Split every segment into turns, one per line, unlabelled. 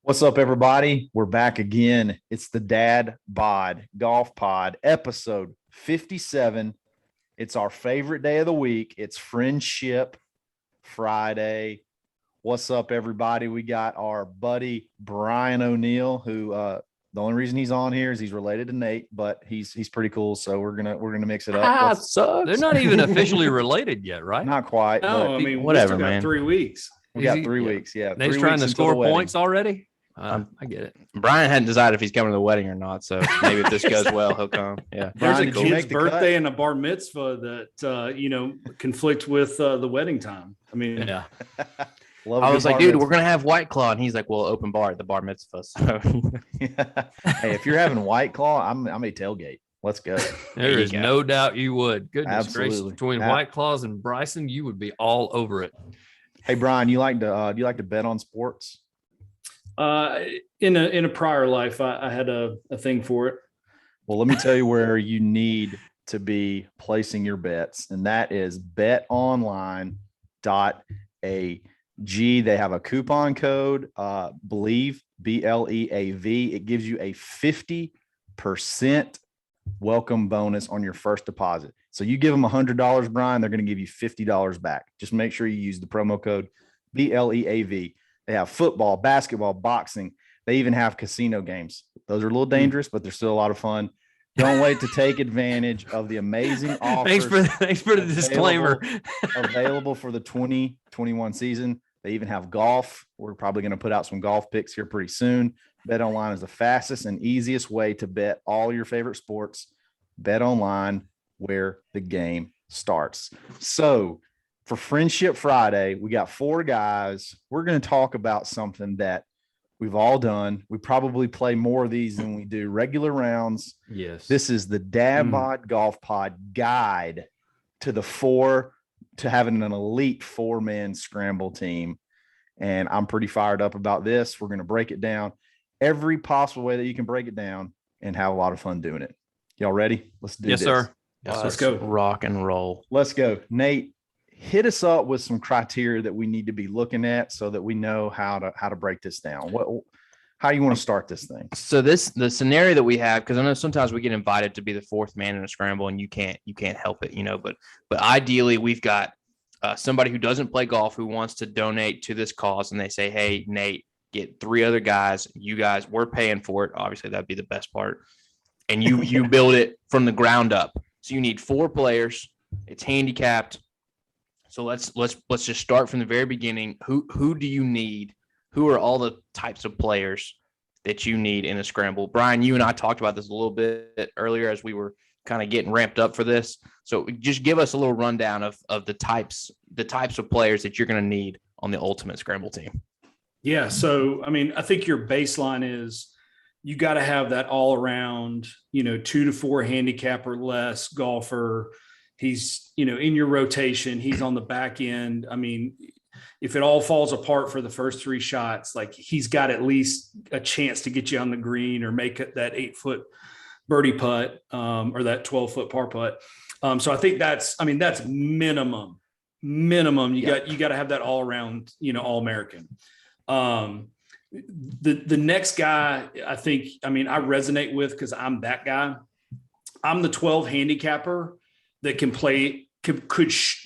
What's up, everybody? We're back again. It's the Dad Bod Golf Pod, episode 57. It's our favorite day of the week. It's Friendship Friday. What's up, everybody? We got our buddy Brian O'Neill, who the only reason he's on here is he's related to Nate, but he's pretty cool. So we're gonna mix it up.
They're not even officially related yet, right?
Not quite.
No, I mean,
whatever,
we still got
man.
3 weeks.
We got 3 weeks. Yeah,
Nate's
3
trying
weeks
to
until
score
the wedding.
points already. I get it.
Brian hadn't decided if he's coming to the wedding or not, so maybe if this goes well, he'll come. Yeah.
There's
Brian,
a
did you
kid's
make the
birthday and a bar mitzvah that, conflict with the wedding time. I mean,
Yeah.
Love
I
a
was
good
like,
bar
dude,
mitzvah.
we're going to have White Claw. And he's like, well, open bar at the bar mitzvah. So
Hey, if you're having White Claw, I'm a tailgate. Let's go.
There
you
is
go.
no doubt you would. Goodness gracious.
Absolutely.
Between
Yeah.
White Claws and Bryson, you would be all over it.
Hey, Brian, you like to bet on sports?
in a prior life, I had a thing for it.
Well, let me tell you where you need to be placing your bets, and that is betonline.ag. They have a coupon code, Believe, BLEAV. It gives you a 50% welcome bonus on your first deposit. So you give them $100, Brian, they're going to give you $50 back. Just make sure you use the promo code BLEAV. They have football, basketball, boxing. They even have casino games. Those are a little dangerous, but they're still a lot of fun. Don't wait to take advantage of the amazing offers.
Thanks for the disclaimer.
Available for the 2021 season. They even have golf. We're probably going to put out some golf picks here pretty soon. Bet Online is the fastest and easiest way to bet all your favorite sports. Bet Online, where the game starts. So for Friendship Friday, we got 4 guys. We're going to talk about something that we've all done. We probably play more of these than we do regular rounds.
Yes.
This is the Dad Bod Golf Pod guide to having an elite 4-man scramble team. And I'm pretty fired up about this. We're going to break it down every possible way that you can break it down and have a lot of fun doing it. Y'all ready? Let's do this.
Yes, sir.
Let's go.
rock and roll.
Let's go. Nate, hit us up with some criteria that we need to be looking at so that we know how to break this down. How do you want to start this thing?
So the scenario that we have, because I know sometimes we get invited to be the 4th man in a scramble and you can't help it, but ideally we've got somebody who doesn't play golf who wants to donate to this cause, and they say, hey, Nate, get 3 other guys. You guys, we're paying for it. Obviously, that'd be the best part. And you build it from the ground up. So you need 4 players. It's handicapped. So let's just start from the very beginning. Who do you need? Who are all the types of players that you need in a scramble? Brian, you and I talked about this a little bit earlier as we were kind of getting ramped up for this. So just give us a little rundown of the types of players that you're going to need on the ultimate scramble team.
Yeah. So, I mean, I think your baseline is you got to have that all around, 2 to 4 handicap or less golfer. He's, in your rotation, he's on the back end. I mean, if it all falls apart for the first 3 shots, like he's got at least a chance to get you on the green or make it that 8-foot birdie putt or that 12-foot par putt. So I think that's minimum. You got to have that all around, all American. The next guy, I resonate with, because I'm that guy. I'm the 12 handicapper that can play, could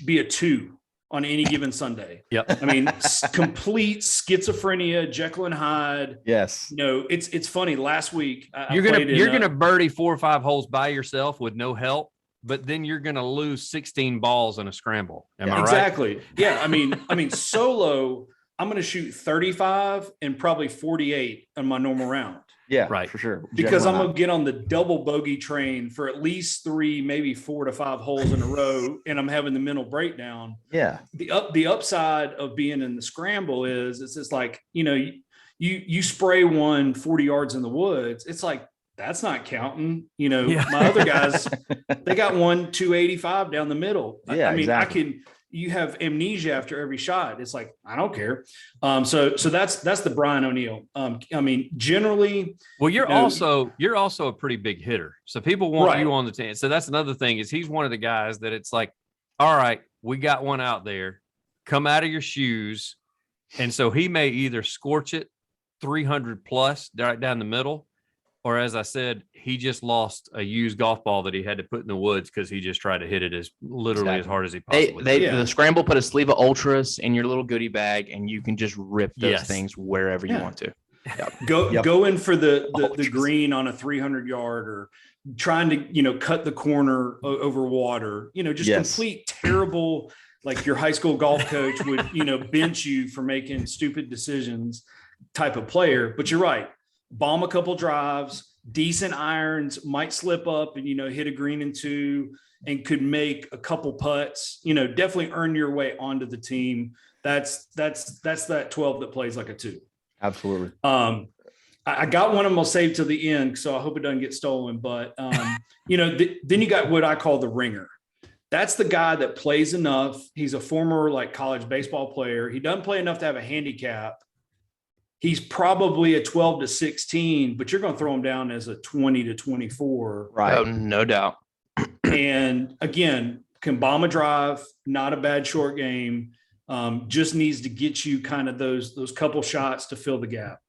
be a 2 on any given Sunday.
Yep.
I mean, complete schizophrenia, Jekyll and Hyde.
Yes.
It's funny. Last week,
You're gonna birdie 4 or 5 holes by yourself with no help, but then you're gonna lose 16 balls in a scramble. Am I right?
Exactly. Yeah. I mean, solo, I'm going to shoot 35 and probably 48 on my normal round.
Yeah,
right.
For sure.
Because I'm going to get on the double bogey train for at least 3, maybe 4 to 5 holes in a row. And I'm having the mental breakdown.
Yeah.
The upside of being in the scramble is it's just like, you spray one 40 yards in the woods. It's like, that's not counting. My other guys, they got one 285 down the middle.
Yeah,
I mean,
exactly.
You have amnesia after every shot. It's like, I don't care. So that's the Brian O'Neill. Generally,
well, you're also a pretty big hitter. So people want you on the team. So that's another thing, is he's one of the guys that it's like, all right, we got one out there, come out of your shoes. And so he may either scorch it 300 plus right down the middle, or as I said, he just lost a used golf ball that he had to put in the woods because he just tried to hit it as hard as he possibly could.
The Scramble put a sleeve of Ultras in your little goodie bag, and you can just rip those things wherever you want to.
Yep. Go in for the green on a 300-yard, or trying to cut the corner over water. Just complete terrible. Like your high school golf coach would bench you for making stupid decisions type of player. But you're right. Bomb a couple drives, decent irons, might slip up and hit a green and two, and could make a couple putts. Definitely earn your way onto the team. That's that 12 that plays like a 2.
Absolutely.
I got one of them I'll save till the end, so I hope it doesn't get stolen. But then you got what I call the ringer. That's the guy that plays enough. He's a former college baseball player. He doesn't play enough to have a handicap. He's probably a 12 to 16, but you're going to throw him down as a 20 to 24.
Right. Oh, no doubt.
And again, can bomb a drive, not a bad short game. Just needs to get you kind of those couple shots to fill the gap.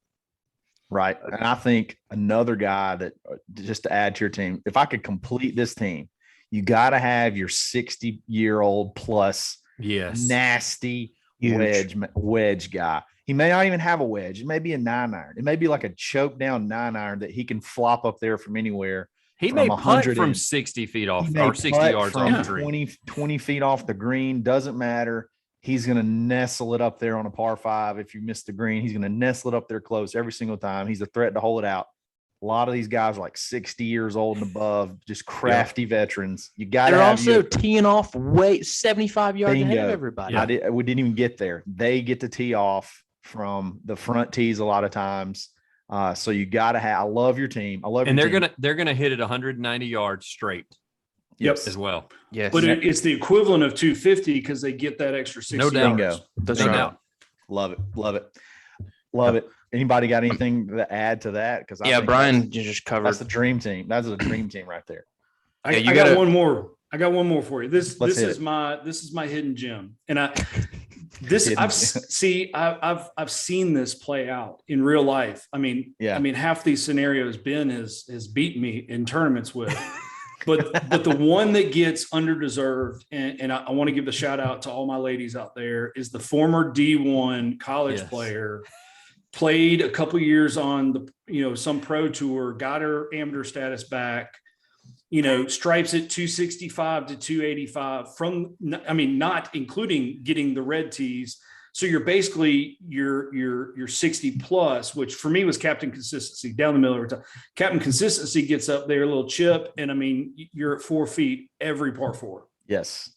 Right. And I think another guy that, just to add to your team, if I could complete this team, you got to have your 60-year-old plus nasty wedge guy. He may not even have a wedge. It may be a 9-iron. It may be like a choke down 9-iron that he can flop up there from anywhere.
He may putt from 60 feet off or 60 yards off the green.
20 feet off the green. Doesn't matter. He's going to nestle it up there on a par 5. If you miss the green, he's going to nestle it up there close every single time. He's a threat to hold it out. A lot of these guys are like 60 years old and above, just crafty veterans. You got to.
They're also teeing off 75 yards ahead of everybody.
We didn't even get there. They get to tee off from the front tees a lot of times. So you got to have. I love your team. I love.
And
your
they're gonna hit it 190 yards straight.
Yep,
as well.
Yes,
but it's the equivalent of 250 because they get that extra 60 yards.
That's right. Doubt. Love it. Anybody got anything to add to that? Because
Brian just covered.
That's the dream team. That's a dream team right there.
I got one more. I got one more for you. This is my hidden gem, and I've seen this play out in real life. I mean, half these scenarios Ben has beaten me in tournaments with. But the one that gets underdeserved, and I want to give the shout out to all my ladies out there, is the former D1 college player, played a couple years on the some pro tour, got her amateur status back, stripes at 265 to 285 not including getting the red tees. So you're basically your 60 plus, which for me was captain consistency down the middle of the time. Captain consistency gets up there, a little chip, and you're at 4 feet every par 4.
Yes.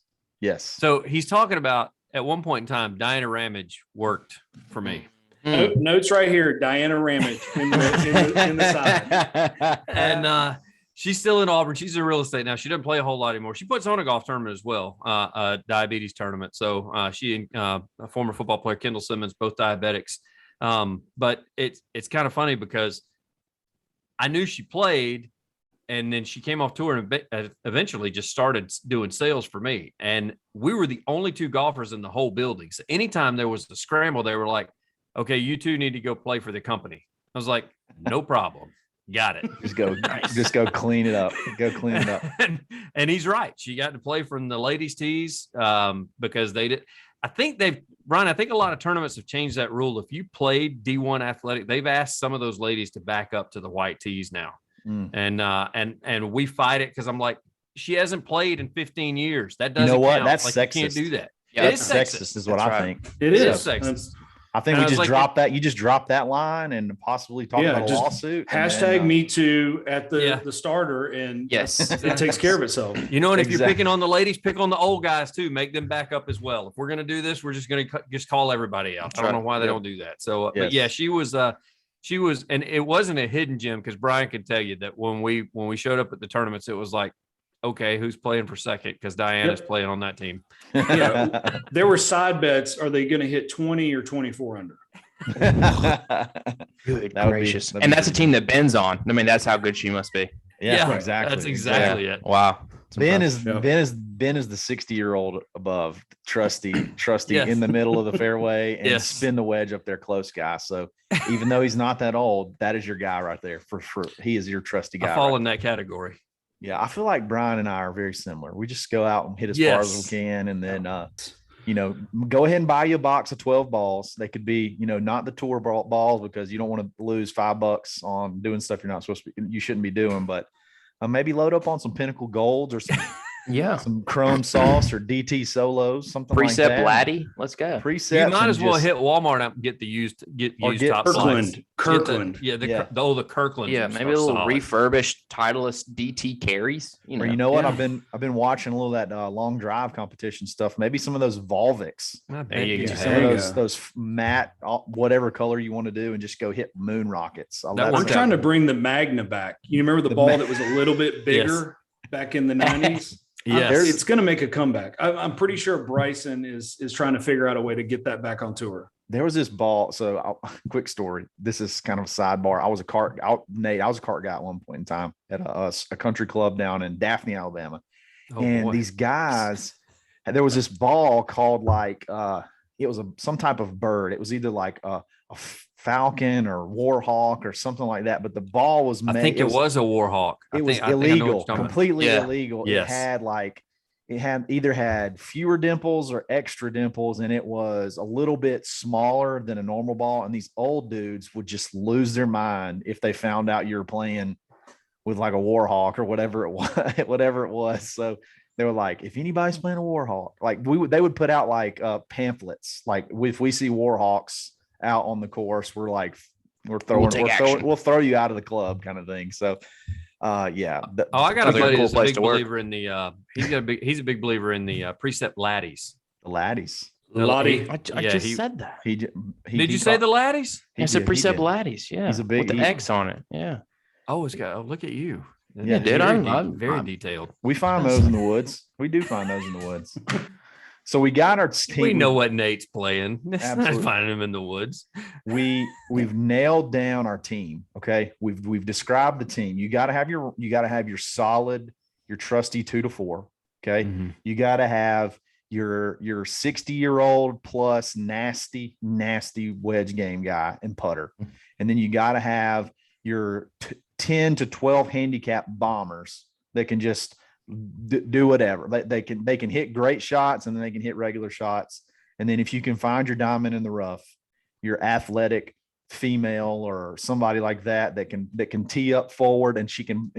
So he's talking about at one point in time, Diana Ramage worked for me.
Notes right here, Diana Ramage in the side.
And she's still in Auburn. She's in real estate now. She doesn't play a whole lot anymore. She puts on a golf tournament as well, a diabetes tournament. So she and a former football player, Kendall Simmons, both diabetics. But it's kind of funny because I knew she played, and then she came off tour and eventually just started doing sales for me. And we were the only 2 golfers in the whole building. So anytime there was a scramble, they were like, okay, you 2 need to go play for the company. I was like, no problem. Got it.
Just go clean it up. Go clean it up.
And he's right. She got to play from the ladies' tees because they did. I think a lot of tournaments have changed that rule. If you played D1 athletic, they've asked some of those ladies to back up to the white tees now. And we fight it because I'm like, she hasn't played in 15 years. That doesn't count.
That's
like,
sexist.
You can't do that.
Yeah, it is sexist is what I think.
It is
sexist.
I think we just dropped that. You just dropped that line and possibly talk about a lawsuit.
Hashtag me too at the starter, and it takes care of itself.
And if you're picking on the ladies, pick on the old guys too. Make them back up as well. If we're going to do this, we're just going to just call everybody out. I don't know why they don't do that. So, but yeah, she was, and it wasn't a hidden gem because Brian could tell you that when we showed up at the tournaments, it was like, okay, who's playing for second? Because Diana's playing on that team.
There were side bets. Are they going to hit 20 or 24 under?
Good gracious. And that's a team that Ben's on. I mean, that's how good she must be.
Yeah, exactly.
That's exactly it.
Wow.
Ben is Ben is the 60-year-old above, trusty
Yes.
in the middle of the fairway and
Yes.
spin the wedge up there close guy. So even though he's not that old, that is your guy right there. For he is your trusty guy.
I fall
right
in
there.
that category.
Yeah, I feel like Brian and I are very similar. We just go out and hit as far as we
Yes.
can, and then go ahead and buy you a box of 12 balls. They could be, not the tour balls, because you don't want to lose $5 on doing stuff you're not supposed to you shouldn't be doing, but maybe load up on some Pinnacle Golds or some Chrome Sauce or DT Solos, something like
Preset
that.
Laddie. Let's go.
Preset.
You might as well hit Walmart up and get the used top slides.
Kirkland.
The Kirkland.
Yeah, maybe a little refurbished Titleist DT carries.
Or you know what? I've been watching a little of that long drive competition stuff. Maybe some of those Volvics.
There you go.
Some of those matte, whatever color you want to do, and just go hit moon rockets.
I'm trying to bring the Magna back. You remember the ball that was a little bit bigger back in the 90s?
Yes.
It's going to make a comeback. I'm pretty sure Bryson is trying to figure out a way to get that back on tour.
There was this ball. So quick story. This is kind of a sidebar. I was a cart guy at one point in time at a country club down in Daphne, Alabama. These guys, there was this ball called it was some type of bird. It was either like a falcon or warhawk or something like that. But the ball was made.
I think it was a warhawk.
It was illegal, completely illegal.
Yes.
It had fewer dimples or extra dimples, and it was a little bit smaller than a normal ball. And these old dudes would just lose their mind if they found out you were playing with like a warhawk or whatever it was. So they were like, if anybody's playing a warhawk, like they would put out like pamphlets. Like if we see warhawks out on the course, we're like, we'll throw you out of the club kind of thing. So I got a buddy who's a big believer in the he's a big believer in the preset laddies. The laddies.
Lottie.
I just said that.
Did you say the laddies?
I said preset laddies. Yeah.
He's a big
with the X on it. Yeah.
Oh, it's got. Oh, look at you.
Yeah,
dude.
I'm
very detailed.
We find those in the woods. We do find those in the woods. So we got our team.
We know what Nate's playing. It's not finding him in the woods.
We've nailed down our team. Okay. We've described the team. You got to have your solid, your trusty 2 to 4. Okay.
Mm-hmm.
You got to have your 60-year-old plus nasty wedge game guy and putter. And then you got to have your 10 to 12 handicap bombers that can just do whatever. They can hit great shots, and then they can hit regular shots. And then if you can find your diamond in the rough, your athletic female or somebody like that can tee up forward, and she can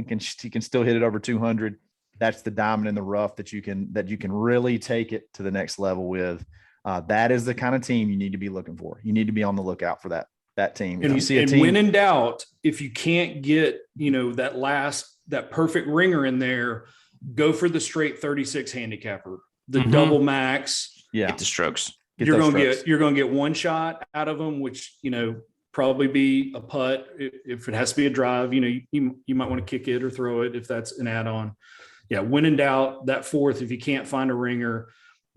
still hit it over 200. That's the diamond in the rough that you can really take it to the next level with. That is the kind of team you need to be looking for. You need to be on the lookout for that team. If you see a team,
when in doubt, if you can't get that perfect ringer in there, go for the straight 36 handicapper, the double max.
Yeah,
get the strokes.
You're going to get one shot out of them, which probably be a putt. If it has to be a drive, you might want to kick it or throw it if that's an add-on. Yeah, when in doubt, that fourth, if you can't find a ringer,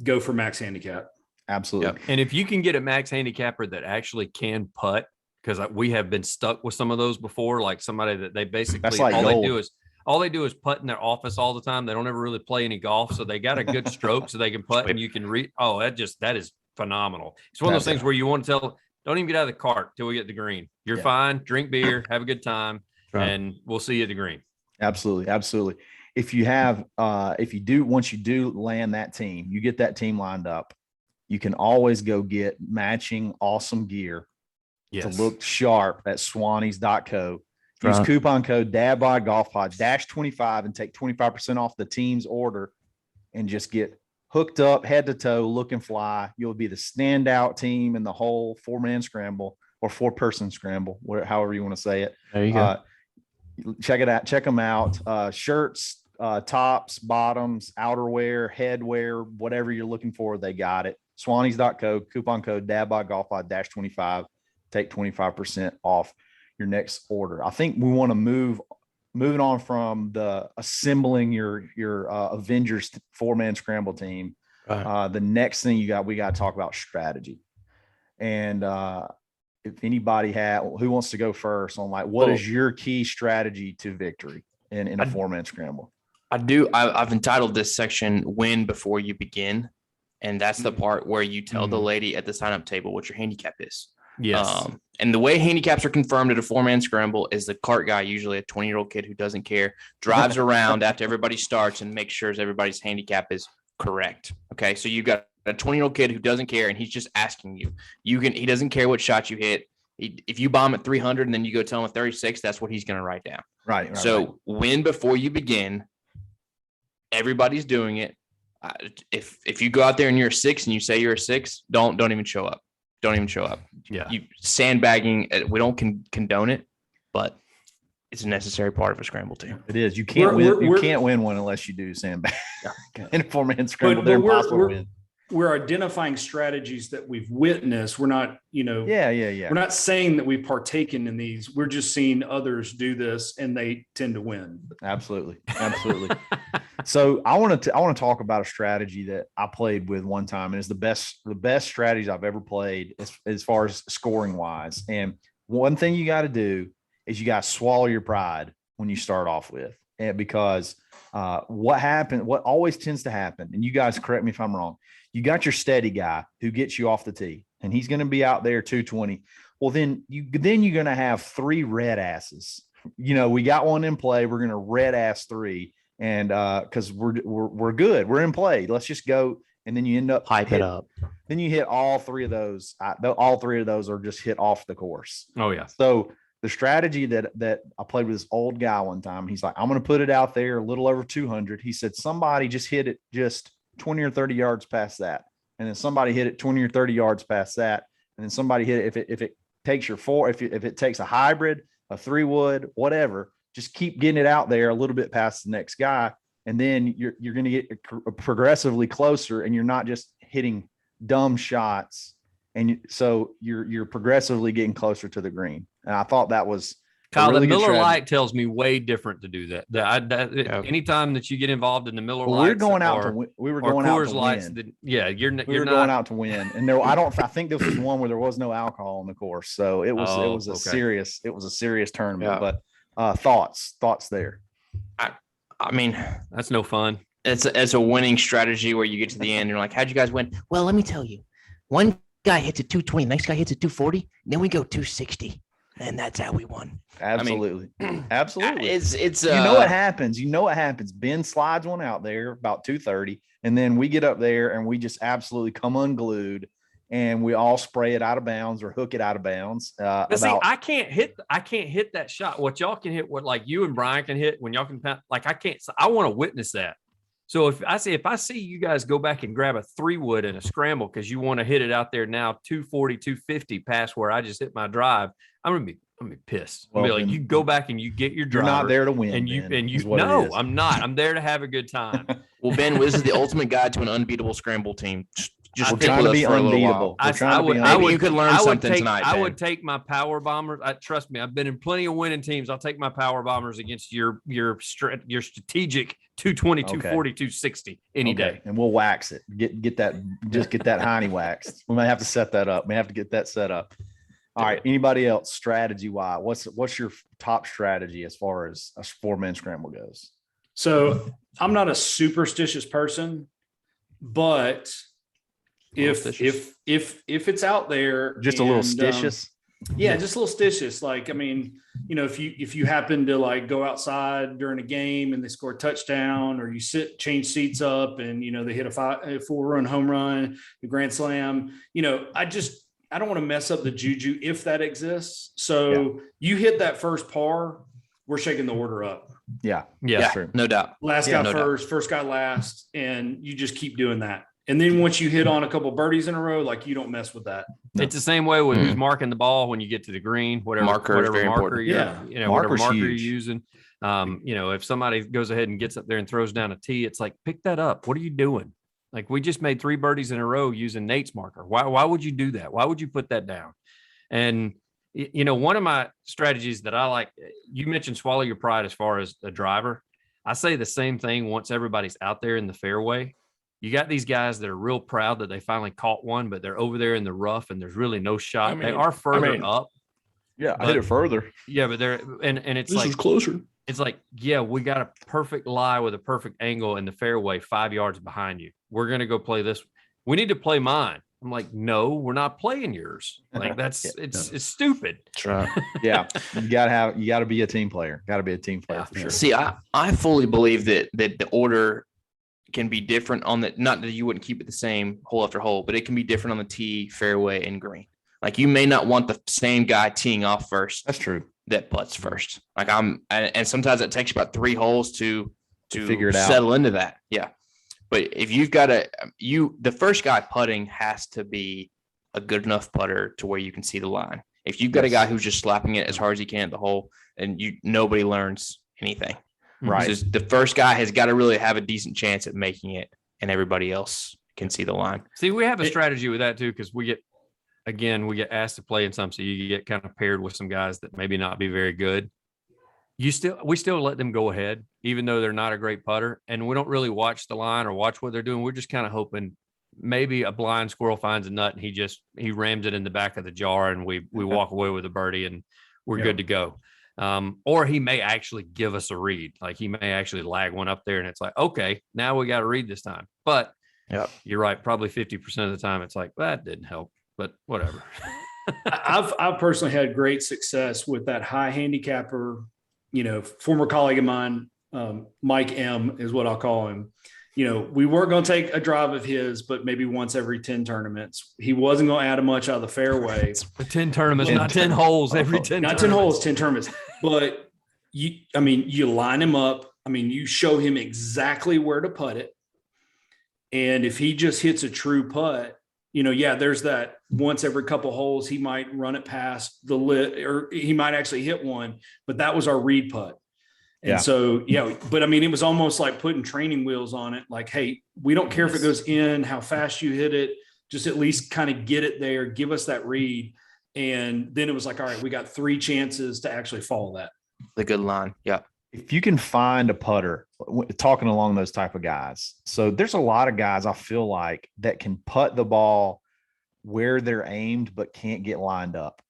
go for max handicap.
Absolutely.
Yeah. And if you can get a max handicapper that actually can putt, because we have been stuck with some of those before, like somebody that they basically all they do is putt in their office all the time. They don't ever really play any golf, so they got a good stroke so they can putt, and you can read. Oh, that is phenomenal. It's one of those things where you want to tell, don't even get out of the cart till we get the green. You're fine. Drink beer, have a good time, and we'll see you at the green.
Absolutely, absolutely. If you once you do land that team, you get that team lined up, you can always go get matching awesome gear to look sharp at Swannies.co. Use coupon code DadBodGolfPod -25 and take 25% off the team's order, and just get hooked up head to toe, looking fly. You'll be the standout team in the whole 4-man scramble or 4-person scramble, however you want to say it.
There you go.
Check it out. Check them out. Shirts, tops, bottoms, outerwear, headwear, whatever you're looking for, they got it. Swannies.co, coupon code DadBodGolfPod -25. Take 25% off your next order. I think we want to moving on from the assembling your Avengers 4-man scramble team. The next thing we got to talk about strategy. And if anybody who wants to go first on what is your key strategy to victory in a 4-man scramble?
I've entitled this section "Win Before You Begin," and that's the part where you tell the lady at the sign-up table what your handicap is.
Yes.
And the way handicaps are confirmed at a 4-man scramble is the cart guy, usually a 20-year-old kid who doesn't care, drives around after everybody starts and makes sure everybody's handicap is correct. Okay, so you've got a 20-year-old kid who doesn't care, and he's just asking you. He doesn't care what shot you hit. If you bomb at 300 and then you go tell him a 36, that's what he's going to write down.
Right.
So win before you begin. Everybody's doing it. If you go out there and you're a 6 and you say you're a 6, don't even show up. Don't even show up.
Yeah.
You sandbagging. We don't condone it, but it's a necessary part of a scramble team.
It is. You can't win. You can't win one unless you do sandbag. In a 4-man scramble, they're impossible to win.
We're identifying strategies that we've witnessed. We're not,
We're
not saying that we've partaken in these. We're just seeing others do this and they tend to win.
Absolutely. So I want to talk about a strategy that I played with one time, and it's the best strategies I've ever played as far as scoring wise. And one thing you got to do is you got to swallow your pride when you start off with, and because what always tends to happen, and you guys correct me if I'm wrong, you got your steady guy who gets you off the tee, and he's going to be out there 220. Well, then you're going to have 3 red asses. We got one in play. We're going to red ass 3. And because we're good, we're in play. Let's just go. And then you end up
hype it up.
Then you hit all 3 of those. All 3 of those are just hit off the course.
Oh yeah.
So the strategy that I played with this old guy one time, he's like, I'm going to put it out there a little over 200. He said, somebody just hit it just 20 or 30 yards past that. And then somebody hit it 20 or 30 yards past that. And then somebody hit it. If it takes your 4, if it takes a hybrid, a 3-wood, whatever, just keep getting it out there a little bit past the next guy. And then you're going to get progressively closer, and you're not just hitting dumb shots. And so you're progressively getting closer to the green. And I thought that was
Kyle,
really
the
good
Miller
strategy.
Lite tells me way different to do that. Anytime that you get involved in the Miller
Well,
Lights,
we were going out to win. We were going out to win.
You're
going
not
out to win. And I think this was one where there was no alcohol on the course. So it was a serious tournament.
Yeah.
But thoughts there.
I mean,
that's no fun.
It's a winning strategy where you get to the end and you're like, how'd you guys win? Well, let me tell you, one guy hits at 220, next guy hits at 240, then we go 260, and that's how we won.
Absolutely. Absolutely.
It's
you know what happens. Ben slides one out there about 230, and then we get up there and we just absolutely come unglued, and we all spray it out of bounds or hook it out of bounds.
I can't hit that shot. What y'all can hit, what like you and Brian can hit when y'all can, like I can't. I want to witness that. So if I see you guys go back and grab a 3-wood and a scramble because you want to hit it out there now 240, 250 past where I just hit my drive, I'm gonna be pissed.
Well,
I'm like, you go back and you get your driver.
You're not there to win.
No, I'm not. I'm there to have a good time.
Well, Ben, this is the ultimate guide to an unbeatable scramble team.
We're trying to be unbeatable.
You could learn something tonight.
I would take my power bombers. Trust me, I've been in plenty of winning teams. I'll take my power bombers against your strategic 220, 240, 260 any day.
And we'll wax it. Get that hiney waxed. We might have to set that up. We have to get that set up. All right. Anybody else strategy wise? What's your top strategy as far as a 4-man scramble goes?
So I'm not a superstitious person, but if it's out there,
just a little stitious.
Just a little stitious. Like, I mean, if you happen to like go outside during a game and they score a touchdown, or you change seats up and, they hit a 4-run home run, the grand slam, I don't want to mess up the juju if that exists. So you hit that first par, we're shaking the order up.
Yeah,
true.
No doubt.
Last guy first guy last, and you just keep doing that. And then once you hit on a couple birdies in a row, like you don't mess with that.
No. It's the same way with who's marking the ball when you get to the green, whatever marker whatever marker you're using. If somebody goes ahead and gets up there and throws down a tee, it's like, pick that up. What are you doing? Like, we just made 3 birdies in a row using Nate's marker. Why would you do that? Why would you put that down? And one of my strategies that I like, you mentioned swallow your pride as far as a driver. I say the same thing once everybody's out there in the fairway. You got these guys that are real proud that they finally caught one, but they're over there in the rough and there's really no shot. They are further up.
Yeah, I hit it further.
Yeah, but they're and it's
this
like
is closer.
it's like, yeah, we got a perfect lie with a perfect angle in the fairway 5 yards behind you. We're going to go play this. We need to play mine. I'm like, no, we're not playing yours. Like it's stupid.
That's right.
Yeah. You gotta be a team player. Gotta be a team player for sure.
See, I fully believe that the order can be different on the, not that you wouldn't keep it the same hole after hole, but it can be different on the tee, fairway, and green. Like you may not want the same guy teeing off first.
That's true.
That putts first. Like and sometimes it takes you about 3 holes to
figure it out.
Settle into that. Yeah. But if you've got the first guy putting has to be a good enough putter to where you can see the line. If you've got a guy who's just slapping it as hard as he can at the hole, and nobody learns anything.
Right.
So the first guy has got to really have a decent chance at making it, and everybody else can see the line.
See, we have a strategy with that too, because we get asked to play in some, so you get kind of paired with some guys that maybe not be very good. We still let them go ahead, even though they're not a great putter, and we don't really watch the line or watch what they're doing. We're just kind of hoping maybe a blind squirrel finds a nut and he rams it in the back of the jar, and we walk away with a birdie and we're good to go. Or he may actually give us a read. Like he may actually lag one up there, and it's like, okay, now we got to read this time. But you're right. Probably 50% of the time it's like, that didn't help, but whatever.
I've personally had great success with that high handicapper, former colleague of mine, Mike M is what I'll call him. We weren't going to take a drive of his, but maybe once every 10 tournaments. He wasn't going to add much out of the fairway.
10 tournaments, not 10 holes every 10.
Not 10 holes, 10 tournaments. But you line him up. You show him exactly where to putt it. And if he just hits a true putt, there's that once every couple holes, he might run it past the lit, or he might actually hit one, but that was our read putt. And so, but it was almost like putting training wheels on it. Like, hey, we don't care if it goes in, how fast you hit it, just at least kind of get it there, give us that read. And then it was like, all right, we got 3 chances to actually follow that.
The good line. Yeah.
If you can find a putter, talking along those type of guys. So there's a lot of guys I feel like that can putt the ball where they're aimed, but can't get lined up.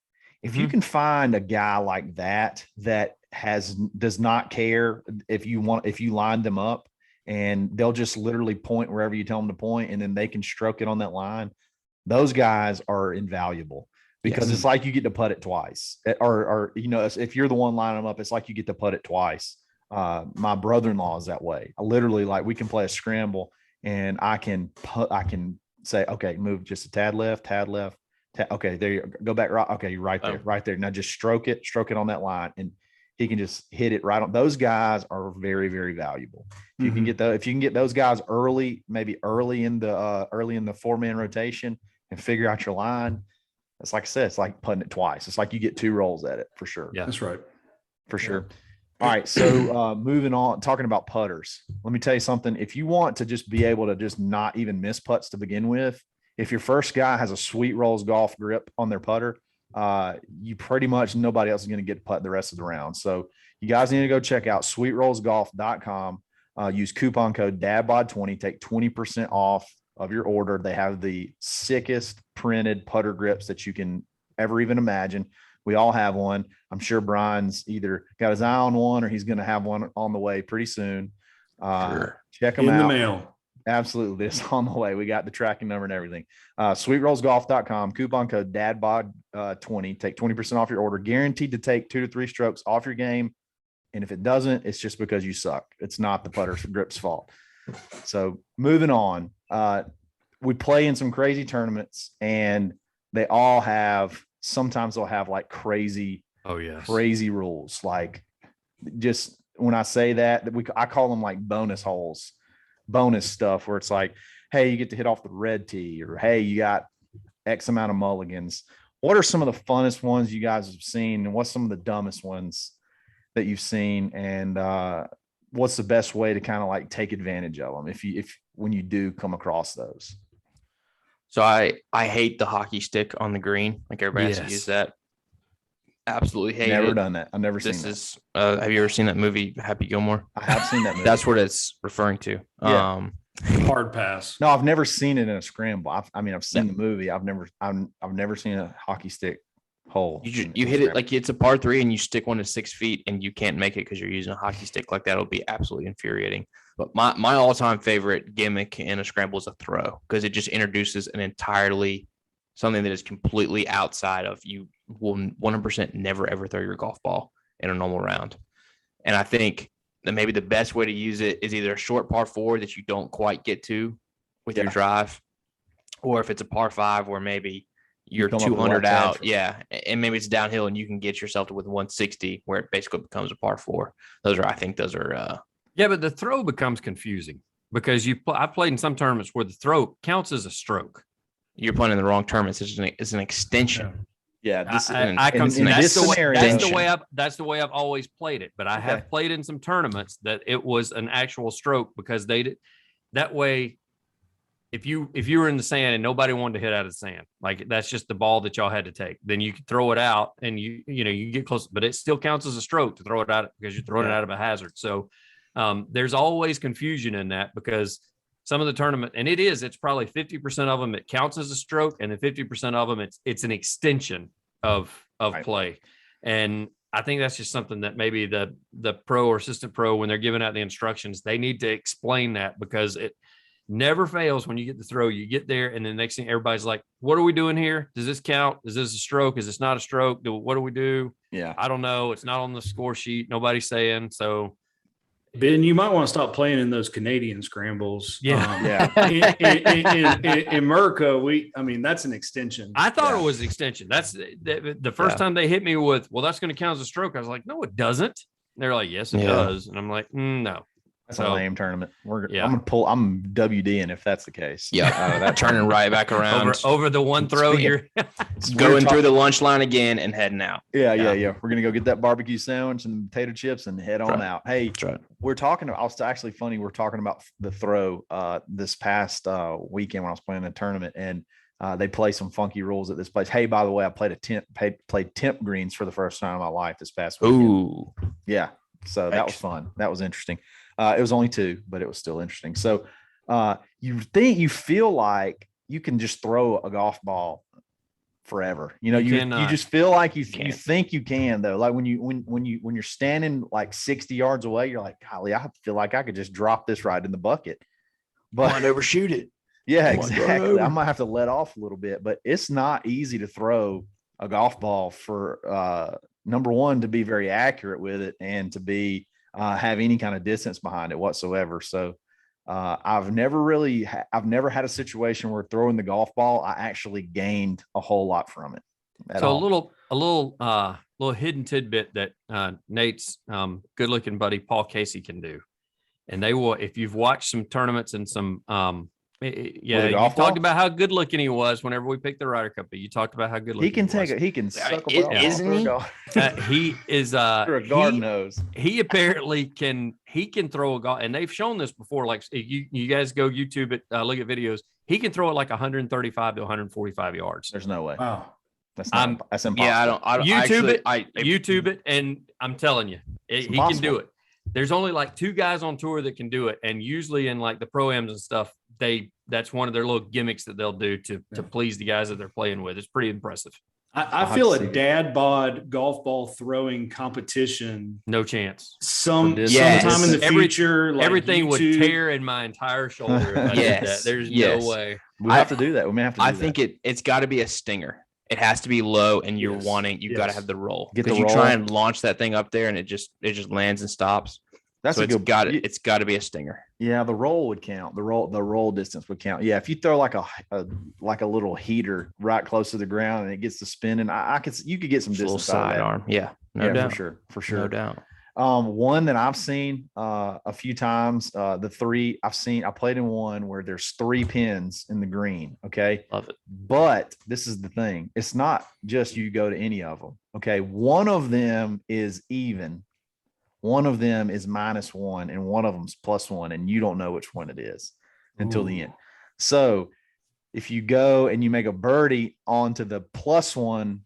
If you can find a guy like that does not care if you line them up, and they'll just literally point wherever you tell them to point, and then they can stroke it on that line. Those guys are invaluable, because it's like you get to putt it twice, or if you're the one lining them up, it's like you get to putt it twice. My brother-in-law is that way. I literally, like, we can play a scramble, and I can say, okay, move just a tad left. Okay, there you go back right. Okay, you're right there. Now just stroke it on that line, and he can just hit it right on. Those guys are very, very valuable. If you can get those guys early, maybe early in the 4-man rotation, and figure out your line. It's like I said, it's like putting it twice. It's like you get 2 rolls at it for sure.
Yeah, that's right.
For sure. All right. So moving on, talking about putters, let me tell you something. If you want to just be able to just not even miss putts to begin with, if your first guy has a Sweet Rolls golf grip on their putter, you pretty much, nobody else is going to get to putt the rest of the round. So you guys need to go check out sweetrollsgolf.com. Use coupon code DADBOD20, take 20% off of your order. They have the sickest printed putter grips that you can ever even imagine. We all have one. I'm sure Brian's either got his eye on one, or he's going to have one on the way pretty soon. Check them out. In the mail. Absolutely. It's on the way. We got the tracking number and everything. Sweetrollsgolf.com, coupon code DADBOD20, take 20% off your order, guaranteed to take 2 to 3 strokes off your game. And if it doesn't, it's just because you suck. It's not the putter grip's fault. So moving on, we play in some crazy tournaments, and they all have, sometimes they'll have like crazy rules. Like, just when I say that I call them like bonus holes, bonus stuff, where it's like, hey, you get to hit off the red tee, or hey, you got X amount of mulligans. What are some of the funnest ones you guys have seen, and what's some of the dumbest ones that you've seen, and what's the best way to kind of like take advantage of them if when you do come across those?
So I hate the hockey stick on the green. Like, everybody has to use that. Absolutely hate it.
Never done that. I've never seen that.
Have you ever seen that movie, Happy Gilmore?
I have seen that movie.
That's what it's referring to.
Yeah.
Hard pass.
No, I've never seen it in a scramble. I've seen the movie. I've never seen a hockey stick hole.
You hit it like it's a par 3 and you stick one to 6 feet and you can't make it because you're using a hockey stick like that. It'll be absolutely infuriating. But my all-time favorite gimmick in a scramble is a throw because it just introduces an entirely something that is completely outside of you will 100% never ever throw your golf ball in a normal round. And I think that maybe the best way to use it is either a short par 4 that you don't quite get to with your drive, or if it's a par 5 where maybe you're 200 out. Yeah. And maybe it's downhill and you can get yourself to with 160 where it basically becomes a par 4. I think those are.
Yeah, but the throw becomes confusing because I've played in some tournaments where the throw counts as a stroke.
You're playing in the wrong tournaments. It's an extension.
Yeah,
that's the way I've always played it. But I have played in some tournaments that it was an actual stroke because they did that way. If you were in the sand and nobody wanted to hit out of the sand, like that's just the ball that y'all had to take, then you could throw it out and you get close, but it still counts as a stroke to throw it out because you're throwing it out of a hazard. So there's always confusion in that because some of the tournament, and it's probably 50% of them, it counts as a stroke, and then 50% of them, it's an extension of play. And I think that's just something that maybe the pro or assistant pro, when they're giving out the instructions, they need to explain that because it never fails when you get the throw. You get there, and the next thing everybody's like, what are we doing here? Does this count? Is this a stroke? Is this not a stroke? What do we do?
Yeah.
I don't know. It's not on the score sheet. Nobody's saying. So
Ben, you might want to stop playing in those Canadian scrambles.
Yeah.
In America, that's an extension.
I thought it was an extension. That's the first time they hit me with, well, that's going to count as a stroke. I was like, no, it doesn't. They're like, yes, it does. And I'm like, no.
That's a lame tournament. I'm WDing if that's the case.
Yeah, that turning right back around
over the one throw. You're
going through the lunch line again and heading out.
Yeah. We're gonna go get that barbecue sandwich and potato chips and head on out. Hey, we're talking. Actually funny. We're talking about the throw this past weekend when I was playing a tournament and they play some funky rules at this place. Hey, by the way, I played temp greens for the first time in my life this past weekend.
Ooh,
yeah. So that was fun. That was interesting. It was only 2, but it was still interesting. So you feel like you can just throw a golf ball forever. You just feel like you think you can though. Like when you're standing like 60 yards away, you're like, golly, I feel like I could just drop this right in the bucket. But
might overshoot it.
Yeah, exactly. I might have to let off a little bit, but it's not easy to throw a golf ball for number one, to be very accurate with it and to be have any kind of distance behind it whatsoever. So I've never had a situation where throwing the golf ball, I actually gained a whole lot from it.
So a little hidden tidbit that Nate's good looking buddy, Paul Casey, can do. And they will, if you've watched some tournaments and some, you talked about how good looking he was whenever we picked the Ryder Cup. But you talked about how good looking
he can suck a ball.
Isn't he?
He is
a garden nose.
He apparently can throw a golf, and they've shown this before. Like you guys go YouTube it, look at videos. He can throw it like 135 to 145 yards.
There's no way.
Wow.
That's impossible.
Yeah, I don't
YouTube it, and I'm telling you, he can do it. There's only like 2 guys on tour that can do it, and usually in like the pro-ams and stuff, that's one of their little gimmicks that they'll do to please the guys that they're playing with. It's pretty impressive.
I feel a dad bod golf ball throwing competition.
No chance.
Sometime in the future, like
everything
YouTube
would tear in my entire shoulder. If I did that. There's no way.
We have to do that. We may have to.
I think it's got to be a stinger. It has to be low, and you've got to have the roll. Because you try and launch that thing up there, and it just lands and stops.
It's
got to be a stinger.
Yeah, the roll would count. The roll distance would count. Yeah, if you throw like a little heater right close to the ground and it gets to spinning, you could get some distance.
Sidearm. Yeah, no doubt.
For sure.
No doubt.
One that I've seen a few times, the 3 I played in one where there's 3 pins in the green. Okay.
Love it.
But this is the thing. It's not just you go to any of them. Okay. One of them is even. One of them is -1 and one of them's +1, and you don't know which one it is until the end. So if you go and you make a birdie onto the +1,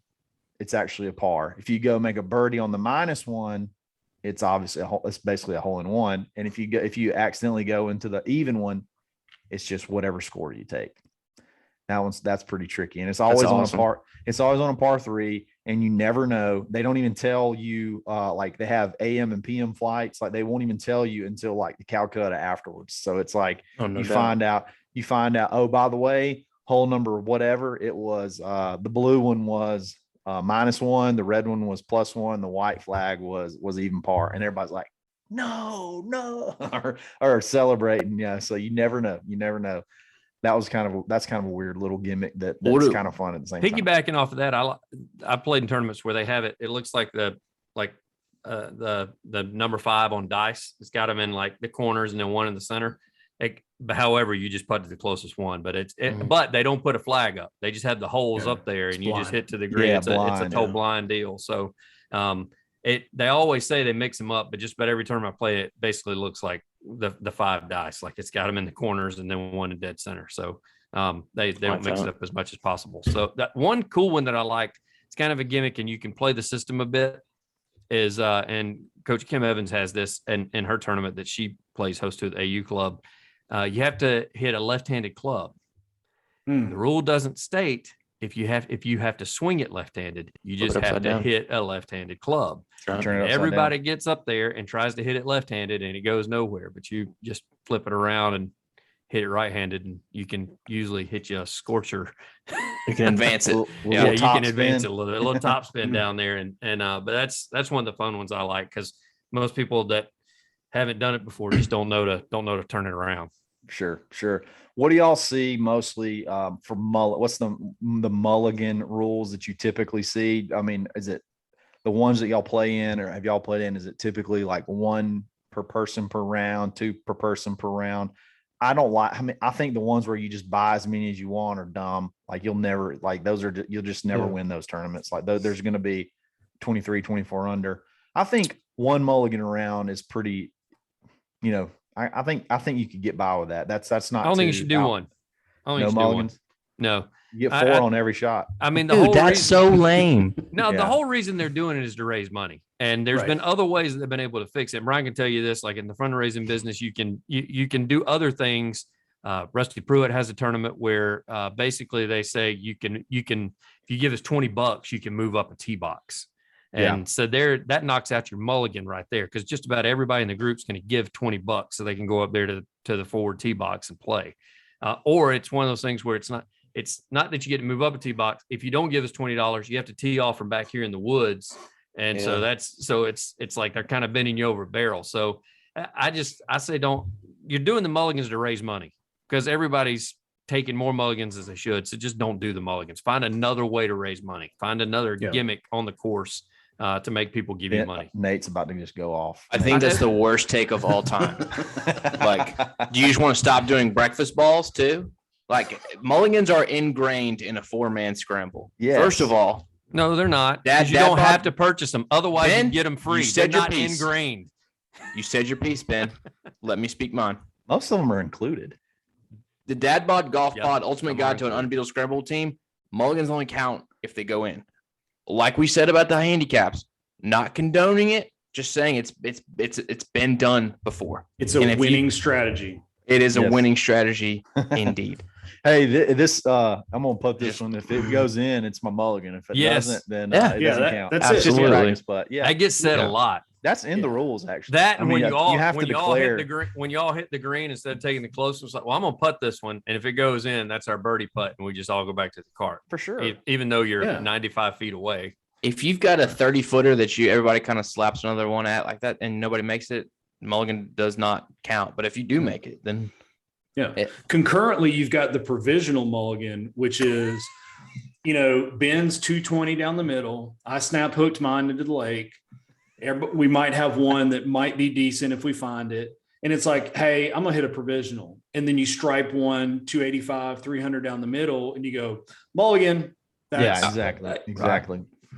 it's actually a par. If you go make a birdie on the -1, it's obviously it's basically a hole in one. And if you accidentally go into the even one, it's just whatever score you take. That's pretty tricky, and it's always on a par. It's always on a par 3. and you never know. They don't even tell you, like they have AM and PM flights. Like they won't even tell you until like the Calcutta afterwards. So it's like you find out, oh, by the way, hole number whatever, it was the blue one was -1, the red one was +1, the white flag was even par. And everybody's like, no, or celebrating. Yeah. So you never know. That's kind of a weird little gimmick that's kind of fun at the same time.
Piggybacking off of that, I played in tournaments where they have it. It looks like the number 5 on dice. It's got them in like the corners and then one in the center. However, you just put the cosest one, but but they don't put a flag up. They just have the holes up there, and you just hit to the green.
Yeah,
it's a total blind deal. So, they always say they mix them up, but just about every time I play it, basically looks like the 5 dice. Like it's got them in the corners and then one in dead center. So they don't mix it up as much as possible. So that one cool one that I like, it's kind of a gimmick, and you can play the system a bit. Is and Coach Kim Evans has this in her tournament that she plays host to the AU club. You have to hit a left-handed club. The rule doesn't state if you have to swing it left-handed. You just have to hit a left-handed club. Everybody gets up there and tries to hit it left-handed, and it goes nowhere. But you just flip it around and hit it right-handed, and you can usually hit you a scorcher.
You can advance it.
Yeah, you can advance it a little top spin down there, and but that's one of the fun ones I like, because most people that haven't done it before just don't know to turn it around.
Sure. What do y'all see mostly for what's the Mulligan rules that you typically see? I mean, is it the ones that y'all play in, or have y'all played in? Is it typically like 1 per person per round, 2 per person per round? I think the ones where you just buy as many as you want are dumb. Like you'll just never win those tournaments. Like there's going to be 23, 24 under. I think 1 mulligan around is pretty, I think you could get by with that. That's not.
I don't think you should do one.
No mulligans.
No,
you get 4 on every shot.
I mean,
that's so lame.
No, the whole reason they're doing it is to raise money, and there's been other ways that they've been able to fix it. Brian can tell you this: like in the fundraising business, you can do other things. Rusty Pruitt has a tournament where basically they say you can if you give us $20, you can move up a tee box. And so that knocks out your mulligan right there, because just about everybody in the group's going to give $20 so they can go up there to the forward tee box and play. Or it's one of those things where it's not that you get to move up a tee box. If you don't give us $20, you have to tee off from back here in the woods. And so it's like they're kind of bending you over a barrel. So I say you're doing the mulligans to raise money, because everybody's taking more mulligans as they should. So just don't do the mulligans. Find another way to raise money. Find another gimmick on the course to make people give you money.
Nate's about to just go off.
I think that's the worst take of all time. Like, do you just want to stop doing breakfast balls too? Like, mulligans are ingrained in a 4-man scramble.
Yes.
First of all,
no, they're not. You don't have to purchase them. Otherwise, you can get them free. They're not ingrained.
You said your piece, Ben. Let me speak mine.
Most of them are included.
The Dad Bod Golf Pod Ultimate Guide to an Unbeatable Scramble team. Mulligans only count if they go in. Like we said about the handicaps, not condoning it, just saying it's been done before.
It's a winning strategy.
It is a winning strategy indeed.
Hey, this I'm gonna put this one. If it goes in, it's my mulligan. If it doesn't, then it doesn't count.
That's
absolutely.
Practice, but
that gets said a lot.
That's in the rules, actually.
That and when you all hit the green instead of taking the closest, like, well, I'm gonna putt this one, and if it goes in, that's our birdie putt, and we just all go back to the cart
for sure.
Even though you're 95 feet away.
If you've got a 30-footer that everybody kind of slaps another one at like that, and nobody makes it, mulligan does not count. But if you do make it, then
concurrently, you've got the provisional mulligan, which is, Ben's 220 down the middle. I snap hooked mine into the lake. We might have one that might be decent if we find it. And it's like, hey, I'm going to hit a provisional. And then you stripe one 285, 300 down the middle, and you go, mulligan.
Exactly.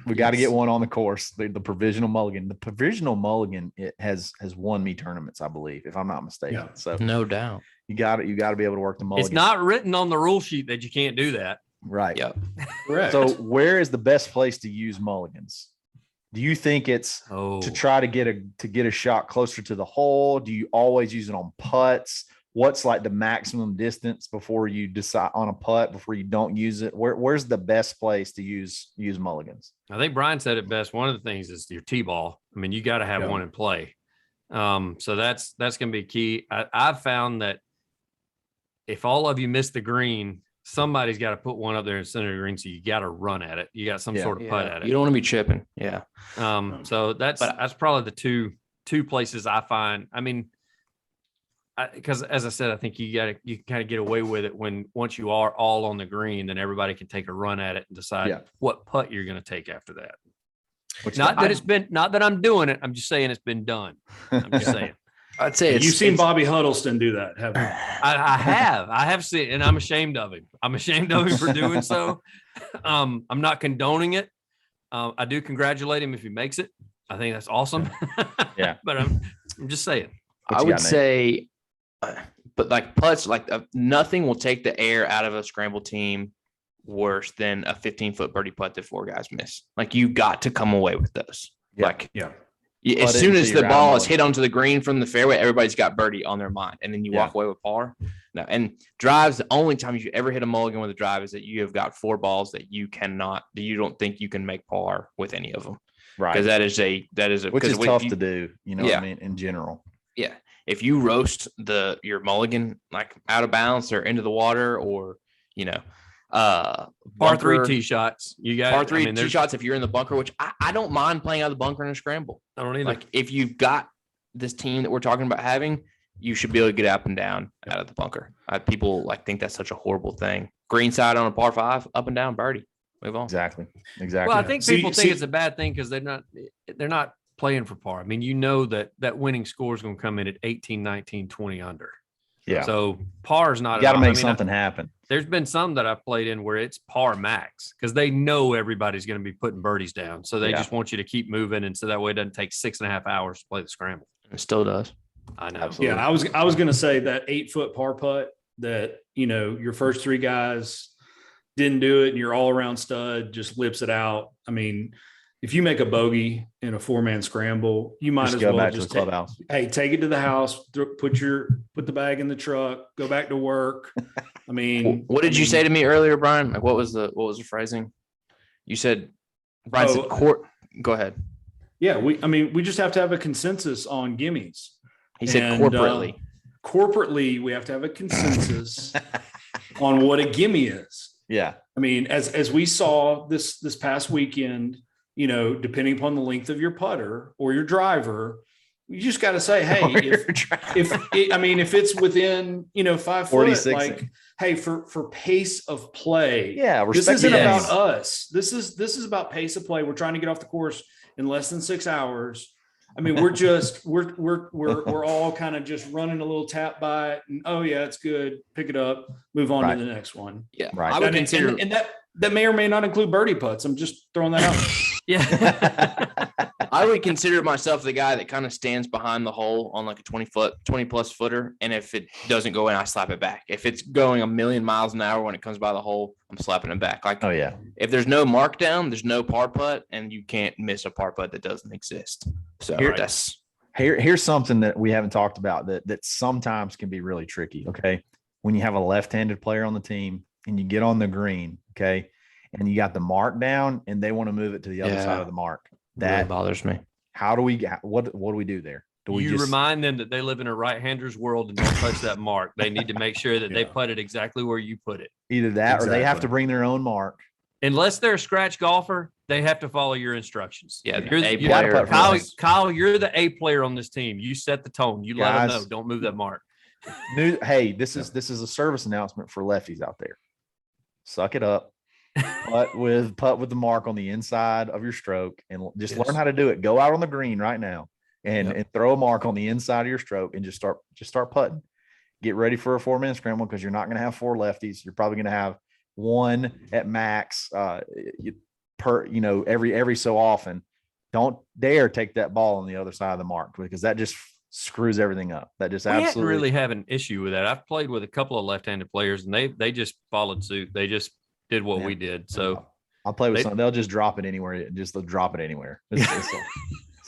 We got to get one on the course. The provisional mulligan. The provisional mulligan, it has won me tournaments, I believe, if I'm not mistaken.
Yeah.
So
no doubt.
You got to be able to work the mulligan.
It's not written on the rule sheet that you can't do that.
Right.
Yep.
Correct.
So where is the best place to use mulligans? Do you think it's to try to get a shot closer to the hole? Do you always use it on putts? what's like the maximum distance before you decide on a putt before you don't use it? Where's the best place to use mulligans?
I think Brian said it best. One of the things is your tee ball. I mean, you got to have one in play. So that's going to be key. I've found that if all of you miss the green, somebody's got to put one up there in the center of the green. So you got to run at it. You got some sort of putt at it.
You don't want to be chipping. Yeah.
So that's probably the two places I find. I mean, because as I said, I think you kind of get away with it once you are all on the green, then everybody can take a run at it and decide what putt you're going to take after that. Not that I'm doing it. I'm just saying it's been done. I'm just saying.
I'd say
you've seen Bobby Huddleston do that, haven't you?
I have seen, and I'm ashamed of him. I'm ashamed of him for doing so. I'm not condoning it. I do congratulate him if he makes it. I think that's awesome.
Yeah.
But I'm just saying.
I would say, but like putts, nothing will take the air out of a scramble team worse than a 15-foot birdie putt that 4 guys miss. Like, you got to come away with those. As soon as the ball is hit onto the green from the fairway, everybody's got birdie on their mind, and then you walk away with par. No, and drives, the only time you ever hit a mulligan with a drive is that you have got 4 balls that you don't think you can make par with any of them.
Right.
Because that is
which is tough to do, what I mean, in general.
Yeah. If you roast your mulligan like out of bounds or into the water, or
par 3 tee shots, you got
par 3 tee shots if you're in the bunker, which I don't mind playing out of the bunker in a scramble.
I don't either.
Like, if you've got this team that we're talking about having, you should be able to get up and down out of the bunker. People think that's such a horrible thing. Green side on a par 5, up and down, birdie, move on.
Exactly.
Well, I think people think it's a bad thing because they're not playing for par. I mean, that winning score is going to come in at 18, 19, 20 under.
Yeah.
So par is not.
You got to make something happen.
There's been some that I've played in where it's par max because they know everybody's going to be putting birdies down. So they just want you to keep moving. And so that way it doesn't take 6.5 hours to play the scramble.
It still does.
I know.
Absolutely.
Yeah. I was going to say that 8-foot par putt that, your first 3 guys didn't do it and your all around stud just lips it out. I mean, if you make a bogey in a 4-man scramble, you might as well just take it to the house, put the bag in the truck, go back to work. I mean,
what did you say to me earlier, Brian? Like, what was the phrasing? You said, Brian said court. Go ahead.
Yeah. We just have to have a consensus on gimmies.
He said corporately.
Corporately, we have to have a consensus on what a gimme is.
Yeah.
I mean, as we saw this past weekend, depending upon the length of your putter or your driver, you just got to say, hey, if it's within, 5 foot, like, hey, for pace of play.
Yeah.
This isn't about us. This is about pace of play. We're trying to get off the course in less than 6 hours. I mean, we're all kind of just running a little tap by it, and it's good. Pick it up, move on to the next one.
Yeah,
right.
I would consider,
and that may or may not include birdie putts. I'm just throwing that out.
Yeah,
I would consider myself the guy that kind of stands behind the hole on like a 20 plus footer, and if it doesn't go in, I slap it back. If it's going 1,000,000 miles an hour when it comes by the hole, I'm slapping it back. Like, if there's no mark down, there's no par putt, and you can't miss a par putt that doesn't exist. So
here's something that we haven't talked about that sometimes can be really tricky. Okay, when you have a left-handed player on the team and you get on the green, okay, and you got the mark down, and they want to move it to the other side of the mark. That
really bothers me.
How do we what do we do there? Do we
remind them that they live in a right-hander's world and don't touch that mark? They need to make sure that they put it exactly where you put it.
Either that or they have to bring their own mark.
Unless they're a scratch golfer, they have to follow your instructions.
Yeah,
Kyle, you're the A player on this team. You set the tone. You let them know. Don't move that mark.
Hey, this is a service announcement for lefties out there. Suck it up. Putt with the mark on the inside of your stroke, and just learn how to do it. Go out on the green right now and throw a mark on the inside of your stroke and just start putting. Get ready for a 4-man scramble because you're not going to have 4 lefties. You're probably going to have 1 at max every so often. Don't dare take that ball on the other side of the mark because that just screws everything up. That just absolutely
really have an issue with that. I've played with a couple of left-handed players and they just followed suit. They just did what we did. So
I'll play with some. They'll just drop it anywhere. Just drop it anywhere. It's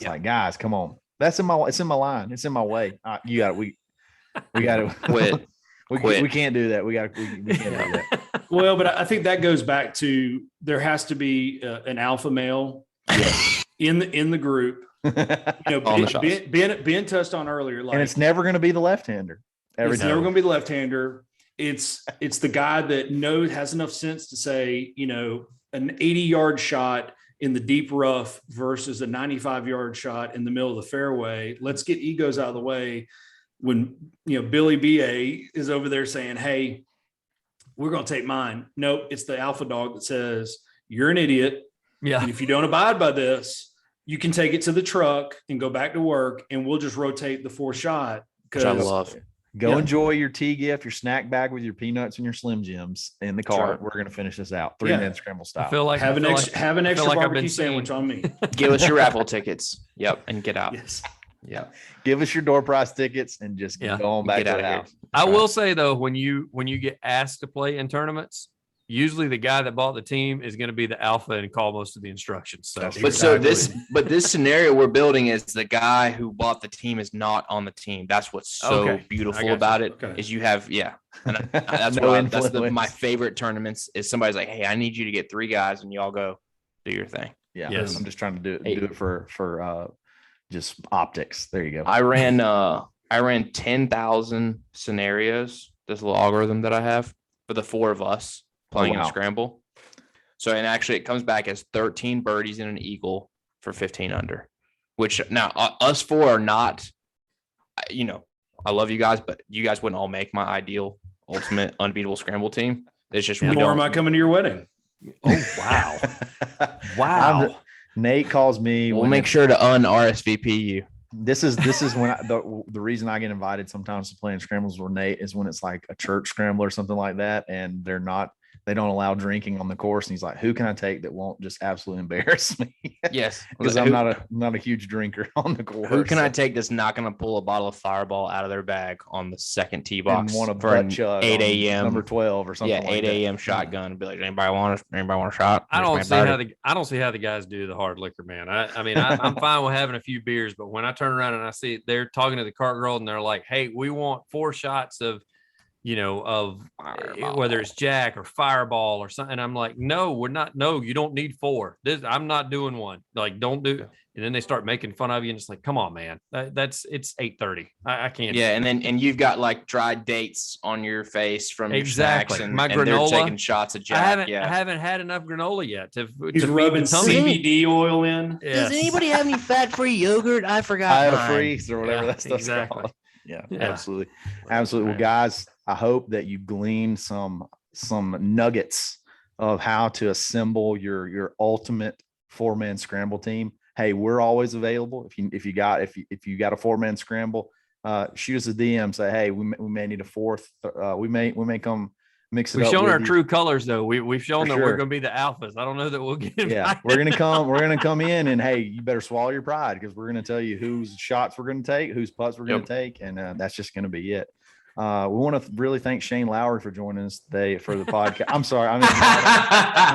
like, guys, come on. It's in my line. It's in my way. We got to
Quit.
We can't do that. We can't do that.
Well, but I think that goes back to there has to be an alpha male in the group. You know,
On the shots.
Ben touched on earlier, like,
And it's never going to be the left-hander.
it's never going to be the left-hander. It's the guy that has enough sense to say, you know, an 80-yard shot in the deep rough versus a 95-yard shot in the middle of the fairway. Let's get egos out of the way. When, you know, Billy BA is over there saying, hey, we're going to take mine. Nope, it's the alpha dog that says, you're an idiot.
Yeah.
And if you don't abide by this, you can take it to the truck and go back to work, and we'll just rotate the 4 shot.
Which I love.
Go enjoy your tea gift, your snack bag with your peanuts and your Slim Jims in the car.
Sure.
We're going to finish this out. 3-man scramble style.
I feel like
have an
I
extra
like I've
barbecue
been
sandwich on me.
Give us your raffle tickets. Yep. And get out.
Yes.
Yeah.
Give us your door prize tickets and just go on back
Get
to
out
the
of here.
house.
I will say though, when you get asked to play in tournaments, usually the guy that bought the team is going to be the alpha and call most of the instructions. So,
That's
But so this scenario we're building is the guy who bought the team is not on the team. That's what's so
Okay. I
beautiful
got
about
you.
it
Okay.
is you have, and that's
No
that's
influence.
my favorite tournaments is somebody's like, hey, I need you to get 3 guys and you all go do your thing.
Yeah.
Yes.
I'm just trying to do
Hey.
it for just optics. There you go.
I ran 10,000 scenarios, this little algorithm that I have for the 4 of us playing in
wow.
Scramble. So, and actually it comes back as 13 birdies and an eagle for 15 under, which now us 4 are not, you know, I love you guys, but you guys wouldn't all make my ideal ultimate unbeatable Scramble team. It's just, we
Nor am
don't.
I coming to your wedding.
oh wow,
I'm- Nate calls me.
We'll
when
make sure to un-RSVP you.
This is when the reason I get invited sometimes to play in scrambles with Nate is when it's like a church scramble or something like that, and they don't allow drinking on the course. And he's like, who can I take that won't just absolutely embarrass me?
Yes.
Because I'm not a huge drinker on the course.
Who can I take that's not going to pull a bottle of Fireball out of their bag on the second tee box
and want a
for an
butt chug
8
on
a.m.
number 12 or something?
Yeah,
like
8
that.
a.m. shotgun. Be like, anybody want a shot?
I don't
Here's
see
my
how
birdie.
I don't see how the guys do the hard liquor, man. I mean, I'm fine with having a few beers, but when I turn around and I see they're talking to the cart girl and they're like, "Hey, we want 4 shots of, you know, of
Fireball.
whether it's Jack or Fireball or something." And I'm like, "No, we're not. No, you don't need 4. I'm not doing one. Like, don't do." And then they start making fun of you, and it's like, "Come on, man. It's 8:30. I can't."
Yeah, and you've got like dried dates on your face from your
Exactly.
snacks,
My
and they're
granola,
taking shots of Jack.
I haven't had enough granola yet to
He's
feed
rubbing
the tummy.
CBD oil in.
Yes.
have any fat-free yogurt? I forgot.
I have a
mine.
freeze or whatever
Yeah,
that stuff's
exactly.
called. Yeah,
Yeah.
absolutely. Well, guys, I hope that you glean some nuggets of how to assemble your ultimate 4-man scramble team. Hey, we're always available. If you got a 4-man scramble, shoot us a DM. Say, hey, we may need a 4th. We may come mix it
We've
up.
shown
with
our
you.
true colors, though. We've shown
For
that we're
sure.
going to be the alphas. I don't know that we'll get
Yeah,
invited.
we're gonna come in, and hey, you better swallow your pride because we're gonna tell you whose shots we're gonna take, whose putts we're gonna take, and that's just gonna be it. We want to really thank Shane Lowry for joining us today for the podcast. I'm sorry, I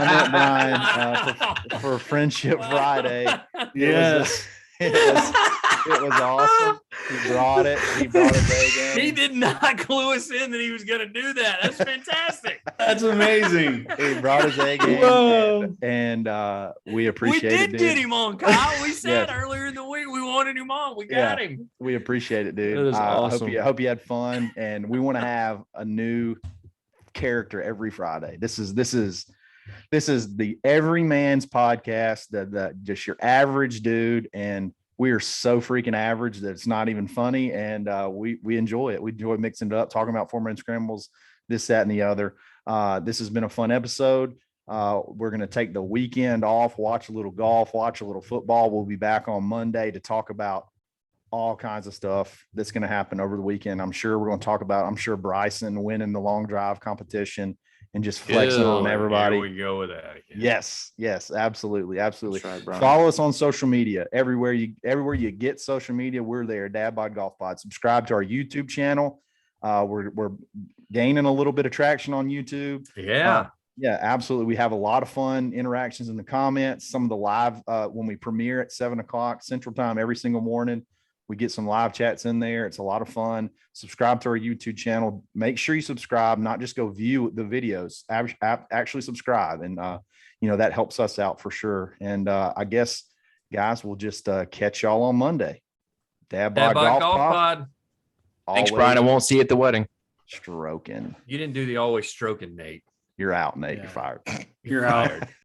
meant Brian for Friendship Friday.
Yes.
It was awesome. He brought it. He brought his A game.
He did not clue us in that he was going to do that. That's fantastic.
That's amazing.
He brought his A game,
Whoa.
and we
We
appreciate
did
it.
get
dude.
him on, Kyle. We said
Yes.
earlier in the week we wanted him on. We got him.
We appreciate it, dude.
That is awesome.
I hope you had fun, and we want to have a new character every Friday. This is the everyman's podcast, the just your average dude, and we are so freaking average that it's not even funny, and we enjoy it. We enjoy mixing it up, talking about 4-man scrambles, this, that, and the other. This has been a fun episode. We're going to take the weekend off, watch a little golf, watch a little football. We'll be back on Monday to talk about all kinds of stuff that's going to happen over the weekend. I'm sure we're going to talk about, Bryson winning the long drive competition and just flexing on everybody.
Here we go with that. Again.
Yes, absolutely.
That's right, Brian.
Follow us on social media. Everywhere you get social media, we're there. Dad Bod Golf Pod. Subscribe to our YouTube channel. We're gaining a little bit of traction on YouTube.
Yeah.
Yeah, absolutely. We have a lot of fun interactions in the comments. Some of the live when we premiere at 7:00 Central Time every single morning. We get some live chats in there. It's a lot of fun. Subscribe to our YouTube channel. Make sure you subscribe, not just go view the videos, actually subscribe. And, that helps us out for sure. And I guess, guys, we'll just catch y'all on Monday. Dad Bod Golf Pod.
Thanks, Brian. I won't see you at the wedding.
Stroking.
You didn't do the always stroking, Nate.
You're out, Nate.
Yeah.
You're fired.
You're out.